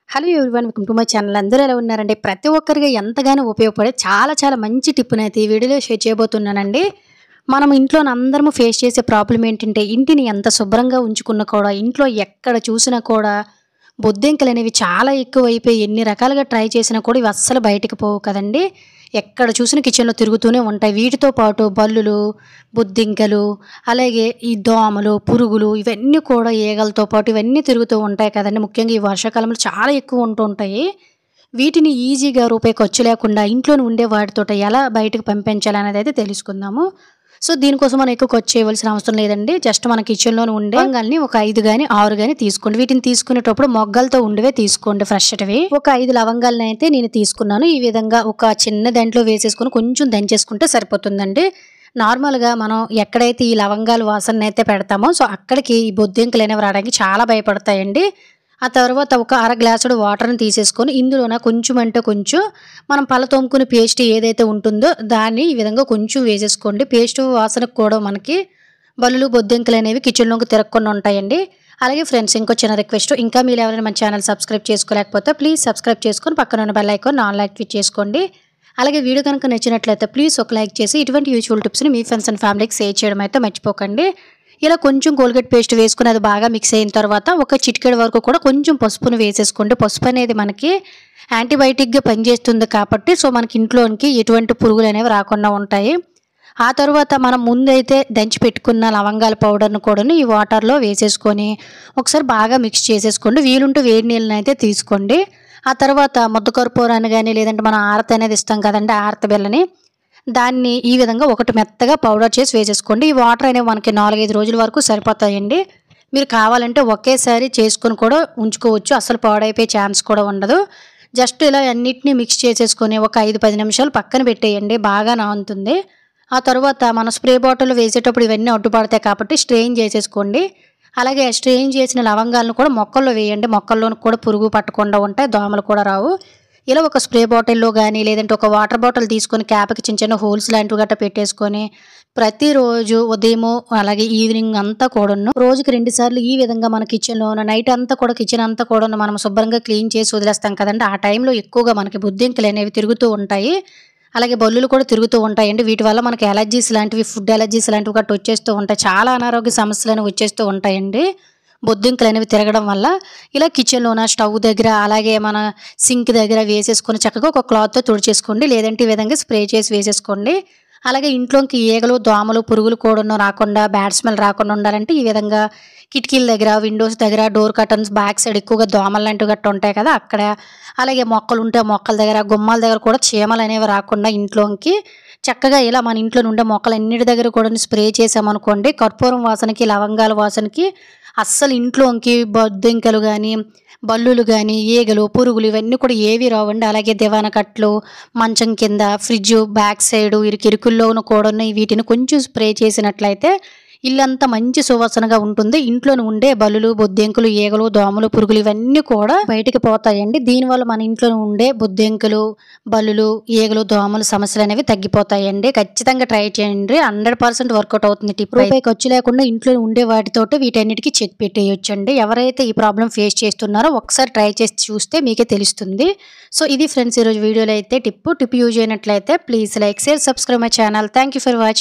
Hello everyone, welcome to my channel. అందరూ ఎలా ఉన్నారండి? ప్రతి ఒక్కరికి ఎంతగానో ఉపయోగపడే చాలా మంచి టిప్ని అయితే ఈ వీడియోలో షేర్ చేయబోతున్నానండి. మనం ఇంట్లో అందరము ఫేస్ చేసే ప్రాబ్లం ఏంటంటే, ఇంటిని ఎంత శుభ్రంగా ఉంచుకున్నా కూడా ఇంట్లో ఎక్కడ చూసినా కూడా బొద్దింకలు అనేవి చాలా ఎక్కువైపోయి ఎన్ని రకాలుగా ట్రై చేసినా కూడా ఇవి అస్సలు బయటకు పోవు కదండి. ఎక్కడ చూసినా కిచెన్లో తిరుగుతూనే ఉంటాయి. వీటితో పాటు బల్లులు, బొద్దింకలు, అలాగే ఈ దోమలు, పురుగులు ఇవన్నీ కూడా ఈగలతో పాటు ఇవన్నీ తిరుగుతూ ఉంటాయి కదండి. ముఖ్యంగా ఈ వర్షాకాలంలో చాలా ఎక్కువ ఉంటూ ఉంటాయి. వీటిని ఈజీగా రూపాయి ఖర్చు లేకుండా ఇంట్లోనే ఉండే వాటితో ఎలా బయటకు పంపించాలనేది అయితే తెలుసుకుందాము. సో దీనికోసం మనం ఎక్కువ ఖర్చు చేయవలసిన అవసరం లేదండి. జస్ట్ మన కిచెన్లోనే ఉండే లవంగాల్ని ఒక 5 కానీ 6 కానీ తీసుకోండి. వీటిని తీసుకునేటప్పుడు మొగ్గలతో ఉండేవే తీసుకోండి, ఫ్రెష్వి. ఒక 5 లవంగాలను అయితే నేను తీసుకున్నాను. ఈ విధంగా ఒక చిన్న దాంట్లో వేసేసుకుని కొంచెం దంచేసుకుంటే సరిపోతుందండి. నార్మల్గా మనం ఎక్కడైతే ఈ లవంగాలు వాసన అయితే పెడతామో సో అక్కడికి ఈ బొద్దింకలు అనేవి రావడానికి చాలా భయపడతాయండి. ఆ తర్వాత ఒక అర గ్లాసుడు వాటర్ని తీసేసుకొని ఇందులోన కొంచెం అంటే కొంచెం మనం పళ్ళ తోముకునే పేస్ట్ ఏదైతే ఉంటుందో దాన్ని ఈ విధంగా కొంచెం వేసేసుకోండి. పేస్ట్ వాసనకు కూడా మనకి బల్లులు, బొద్దింకలు అనేవి కిచెన్లోకి తిరగకుండా ఉంటాయండి. అలాగే ఫ్రెండ్స్, ఇంకో చిన్న రిక్వెస్ట్, ఇంకా మీరు ఎవరైనా మన ఛానల్ సబ్స్క్రైబ్ చేసుకోలేకపోతే ప్లీజ్ సబ్స్క్రైబ్ చేసుకొని పక్కన ఉన్న బెల్ ఐకాన్ ఆల్ యాక్టివేట్ చేసుకోండి. అలాగే వీడియో కనుక నచ్చినట్లయితే ప్లీజ్ ఒక లైక్ చేసి ఇటువంటి యూజ్ఫుల్ టిప్స్ని మీ ఫ్రెండ్స్ అండ్ ఫ్యామిలీకి షేర్ చేయడం అయితే మర్చిపోకండి. ఇలా కొంచెం కోల్గేట్ పేస్ట్ వేసుకుని అది బాగా మిక్స్ అయిన తర్వాత ఒక చిటికెడు వరకు కూడా కొంచెం పసుపును వేసేసుకోండి. పసుపు అనేది మనకి యాంటీబయాటిక్గా పనిచేస్తుంది కాబట్టి సో మనకి ఇంట్లోనికి ఎటువంటి పురుగులు అనేవి రాకుండా ఉంటాయి. ఆ తర్వాత మనం ముందైతే దంచి పెట్టుకున్న లవంగాల పౌడర్ను కూడా ఈ వాటర్లో వేసేసుకొని ఒకసారి బాగా మిక్స్ చేసేసుకోండి. వీలుంటే వేడి నీళ్ళని అయితే తీసుకోండి. ఆ తర్వాత ముద్ద కర్పూరాన్ని కానీ లేదంటే మనం ఆరత అనేది ఇస్తాం కదండి, ఆరత బిళ్ళని, దాన్ని ఈ విధంగా ఒకటి మెత్తగా పౌడర్ చేసి వేసేసుకోండి. ఈ వాటర్ అనేవి మనకి 4-5 రోజుల వరకు సరిపోతాయండి. మీరు కావాలంటే ఒకేసారి చేసుకొని కూడా ఉంచుకోవచ్చు, అసలు పాడైపోయే ఛాన్స్ కూడా ఉండదు. జస్ట్ ఇలా అన్నిటినీ మిక్స్ చేసేసుకొని ఒక 5-10 నిమిషాలు పక్కన పెట్టేయండి, బాగా నానుతుంది. ఆ తర్వాత మనం స్ప్రే బాటిల్ వేసేటప్పుడు ఇవన్నీ అడ్డుపడతాయి కాబట్టి స్ట్రెయిన్ చేసేసుకోండి. అలాగే స్ట్రెయిన్ చేసిన లవంగాలను కూడా మొక్కల్లో వేయండి. మొక్కల్లోనూ కూడా పురుగు పట్టకుండా ఉంటాయి, దోమలు కూడా రావు. ఇలా ఒక స్ప్రే బాటిల్లో కానీ లేదంటే ఒక వాటర్ బాటిల్ తీసుకొని క్యాప్కి చిన్న హోల్స్ లాంటివి గట్రా పెట్టేసుకొని ప్రతిరోజు ఉదయము అలాగే ఈవినింగ్ అంతా కూడాను రోజుకి 2 సార్లు ఈ విధంగా మన కిచెన్లో నైట్ అంతా కూడా కిచెన్ అంతా కూడా మనం శుభ్రంగా క్లీన్ చేసి వదిలేస్తాం కదండి. ఆ టైంలో ఎక్కువగా మనకి బొద్దింకలు అనేవి తిరుగుతూ ఉంటాయి. అలాగే బల్లులు కూడా తిరుగుతూ ఉంటాయండి. వీటి వల్ల మనకి ఎలర్జీస్ లాంటివి, ఫుడ్ ఎలర్జీస్ లాంటివి గట్రా వచ్చేస్తూ ఉంటాయి. చాలా అనారోగ్య సమస్యలు అనేవి వచ్చేస్తూ ఉంటాయండి బొద్దింకలు అనేవి తిరగడం వల్ల. ఇలా కిచెన్లోన స్టవ్ దగ్గర అలాగే మన సింక్ దగ్గర వేసేసుకొని చక్కగా ఒక క్లాత్తో తుడిచేసుకోండి, లేదంటే ఈ విధంగా స్ప్రే చేసి వేసేసుకోండి. అలాగే ఇంట్లోకి ఈగలు, దోమలు, పురుగులు కూడా రాకుండా, బ్యాడ్ స్మెల్ రాకుండా ఉండాలంటే ఈ విధంగా కిటికీల దగ్గర, విండోస్ దగ్గర, డోర్ కర్టన్స్ బ్యాక్ సైడ్ ఎక్కువగా దోమలు లాంటివి గట్రా ఉంటాయి కదా అక్కడ, అలాగే మొక్కలు ఉంటే మొక్కల దగ్గర, గుమ్మాల దగ్గర కూడా చీమలు అనేవి రాకుండా ఇంట్లోకి చక్కగా ఇలా మన ఇంట్లో ఉండే మొక్కలన్నిటి దగ్గర కూడా స్ప్రే చేసామనుకోండి, కర్పూరం వాసనకి, లవంగాల వాసనకి అస్సలు ఇంట్లోకి బొద్దింకలు కానీ, బల్లులు కానీ, ఈగలు, పురుగులు ఇవన్నీ కూడా ఏవి రావండి. అలాగే దివాన కట్లు, మంచం కింద, ఫ్రిడ్జ్ బ్యాక్ సైడు ఇరుకిరుకుల్లోనూ కూడా వీటిని కొంచెం స్ప్రే చేసినట్లయితే ఇల్లంతా మంచి సువాసనగా ఉంటుంది. ఇంట్లోనే ఉండే బల్లులు, బొద్దింకలు, ఈగలు, దోమలు, పురుగులు ఇవన్నీ కూడా బయటికి పోతాయండి. దీనివల్ల మన ఇంట్లో ఉండే బొద్దింకలు, బల్లులు, ఈగలు, దోమలు సమస్యలు అనేవి తగ్గిపోతాయండి. ఖచ్చితంగా ట్రై చేయండి, 100% వర్కౌట్ అవుతుంది. టిప్ రూపాయి ఖర్చు లేకుండా ఇంట్లో ఉండే వాటితోటి వీటన్నిటికీ చెక్ పెట్టేయొచ్చండి. ఎవరైతే ఈ ప్రాబ్లం ఫేస్ చేస్తున్నారో ఒకసారి ట్రై చేసి చూస్తే మీకే తెలుస్తుంది. సో ఇది ఫ్రెండ్స్ ఈరోజు వీడియోలో అయితే టిప్ యూజ్ అయినట్లయితే please like, share, subscribe my channel. Thank you for watching.